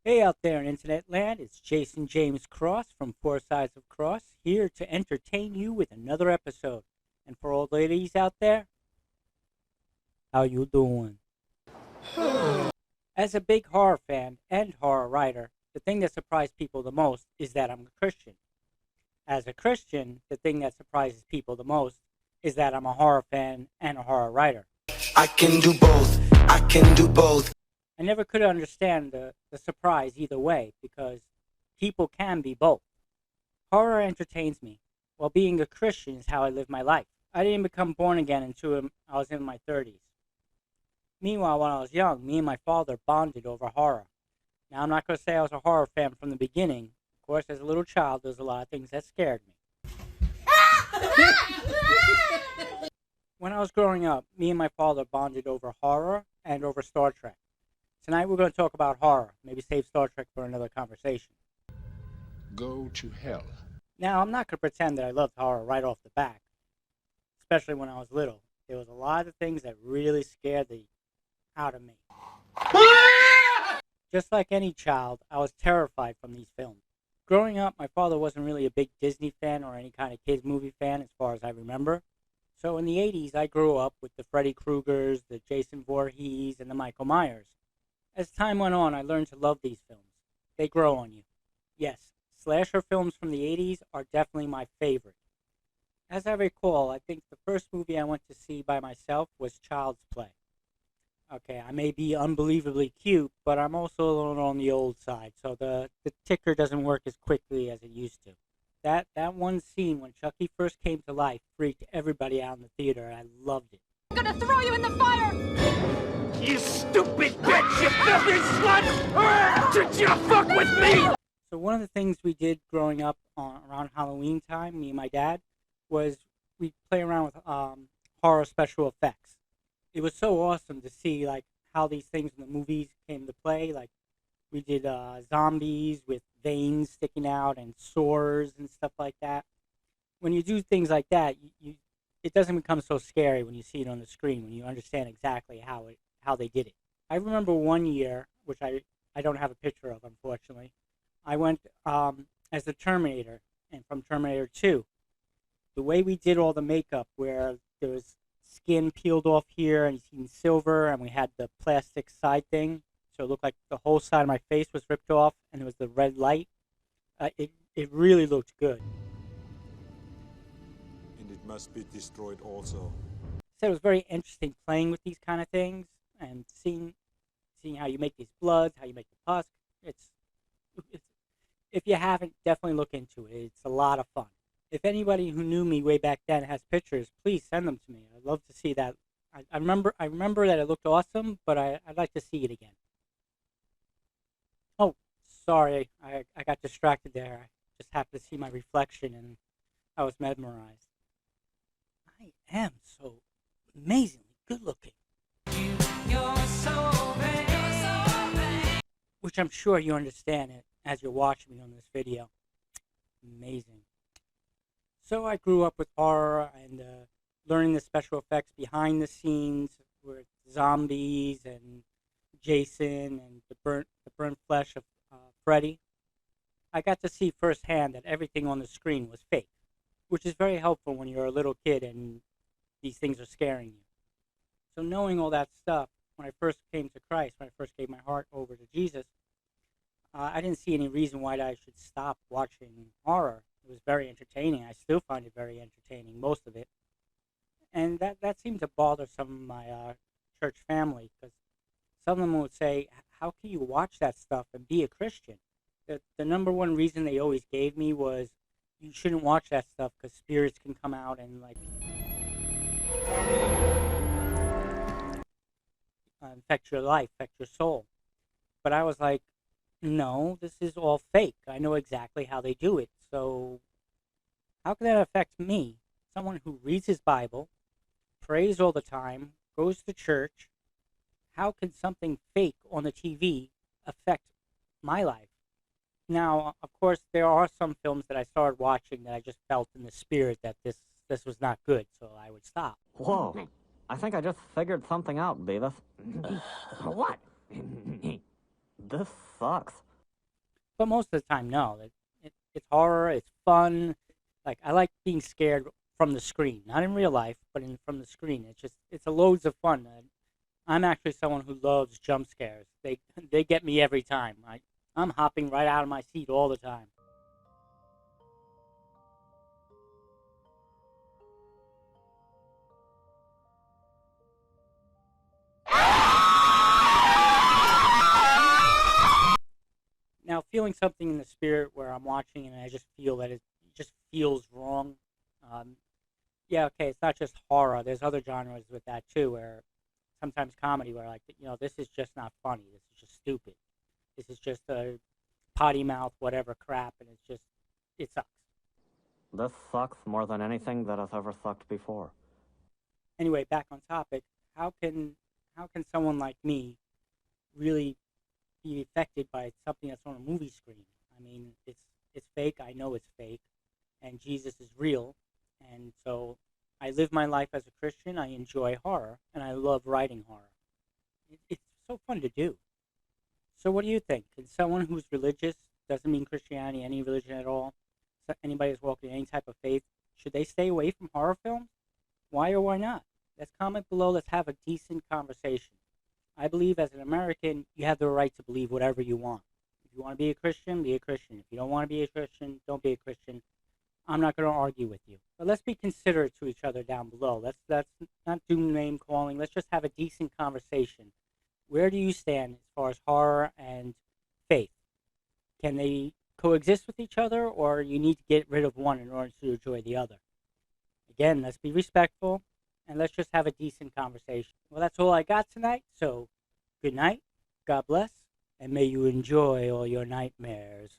Hey out there in internet land, it's Jason James Cross from Four Sides of Cross, here to entertain you with another episode. And for all ladies out there, how you doing? As a big horror fan and horror writer, the thing that surprised people the most is that I'm a Christian. As a Christian, the thing that surprises people the most is that I'm a horror fan and a horror writer. I can do both. I can do both. I never could understand the surprise either way because people can be both. Horror entertains me, while being a Christian is how I live my life. I didn't become born again until I was in my 30s. Meanwhile, when I was young, me and my father bonded over horror. Now, I'm not going to say I was a horror fan from the beginning. Of course, as a little child, there's a lot of things that scared me. When I was growing up, me and my father bonded over horror and over Star Trek. Tonight we're going to talk about horror, maybe save Star Trek for another conversation. Go to hell. Now, I'm not going to pretend that I loved horror right off the bat, especially when I was little. There was a lot of things that really scared the out of me. Just like any child, I was terrified from these films. Growing up, my father wasn't really a big Disney fan or any kind of kids movie fan as far as I remember. So in the 80s, I grew up with the Freddy Kruegers, the Jason Voorhees, and the Michael Myers. As time went on, I learned to love these films. They grow on you. Yes, slasher films from the 80s are definitely my favorite. As I recall, I think the first movie I went to see by myself was Child's Play. Okay, I may be unbelievably cute, but I'm also a little on the old side, so the ticker doesn't work as quickly as it used to. That one scene when Chucky first came to life freaked everybody out in the theater, and I loved it. I'm gonna throw you in the fire! You stupid bitch, you filthy slut! Did you fuck with me? So one of the things we did growing up around Halloween time, me and my dad, was we'd play around with horror special effects. It was so awesome to see like how these things in the movies came to play. Like we did zombies with veins sticking out and sores and stuff like that. When you do things like that, it doesn't become so scary when you see it on the screen, when you understand exactly how they did it. I remember one year, which I don't have a picture of, unfortunately. I went as the Terminator, and from Terminator 2. The way we did all the makeup, where there was skin peeled off here, and you seen silver, and we had the plastic side thing, so it looked like the whole side of my face was ripped off, and there was the red light. It really looked good. And it must be destroyed also. So it was very interesting playing with these kind of things and seeing how you make these bloods, how you make the pus. It's if you haven't, definitely look into it. It's a lot of fun. If anybody who knew me way back then has pictures, please send them to me. I'd love to see that. I remember that it looked awesome, but I'd like to see it again. Oh, sorry, I got distracted there. I just happened to see my reflection and I was mesmerized. I am so amazingly good looking. Which I'm sure you understand it as you're watching me on this video. Amazing. So I grew up with horror and learning the special effects behind the scenes with zombies and Jason and the burnt flesh of Freddy. I got to see firsthand that everything on the screen was fake, which is very helpful when you're a little kid and these things are scaring you. So knowing all that stuff, when I first came to Christ, when I first gave my heart over to Jesus, I didn't see any reason why I should stop watching horror. It was very entertaining. I still find it very entertaining, most of it. And that seemed to bother some of my church family, because some of them would say, how can you watch that stuff and be a Christian? The number one reason they always gave me was, you shouldn't watch that stuff because spirits can come out and like affect your life, affect your soul. But I was like, no, this is all fake. I know exactly how they do it. So how can that affect me? Someone who reads his Bible, prays all the time, goes to church. How can something fake on the TV affect my life? Now, of course, there are some films that I started watching that I just felt in the spirit that this was not good, so I would stop. Whoa. I think I just figured something out, Beavis. What? This sucks. But most of the time, no. It's horror. It's fun. Like, I like being scared from the screen, not in real life, but from the screen. It's a loads of fun. I'm actually someone who loves jump scares. They get me every time. I'm hopping right out of my seat all the time. Now, feeling something in the spirit where I'm watching and I just feel that it just feels wrong. Um, yeah, okay, it's not just horror. There's other genres with that too, where sometimes comedy, where like, this is just not funny. This is just stupid. This is just a potty mouth, whatever crap, and it sucks. This sucks more than anything that has ever sucked before. Anyway, back on topic. How can someone like me really be affected by something that's on a movie screen? I mean, it's fake. I know it's fake, and Jesus is real, and so I live my life as a Christian. I enjoy horror, and I love writing horror. It's so fun to do. So, what do you think? Can someone who's religious, doesn't mean Christianity, any religion at all, anybody who's walking any type of faith, should they stay away from horror films? Why or why not? Let's comment below. Let's have a decent conversation. I believe as an American, you have the right to believe whatever you want. If you want to be a Christian, be a Christian. If you don't want to be a Christian, don't be a Christian. I'm not going to argue with you. But let's be considerate to each other down below. Let's not do name calling. Let's just have a decent conversation. Where do you stand as far as horror and faith? Can they coexist with each other, or you need to get rid of one in order to enjoy the other? Again, let's be respectful, and let's just have a decent conversation. Well, that's all I got tonight, so good night, God bless, and may you enjoy all your nightmares.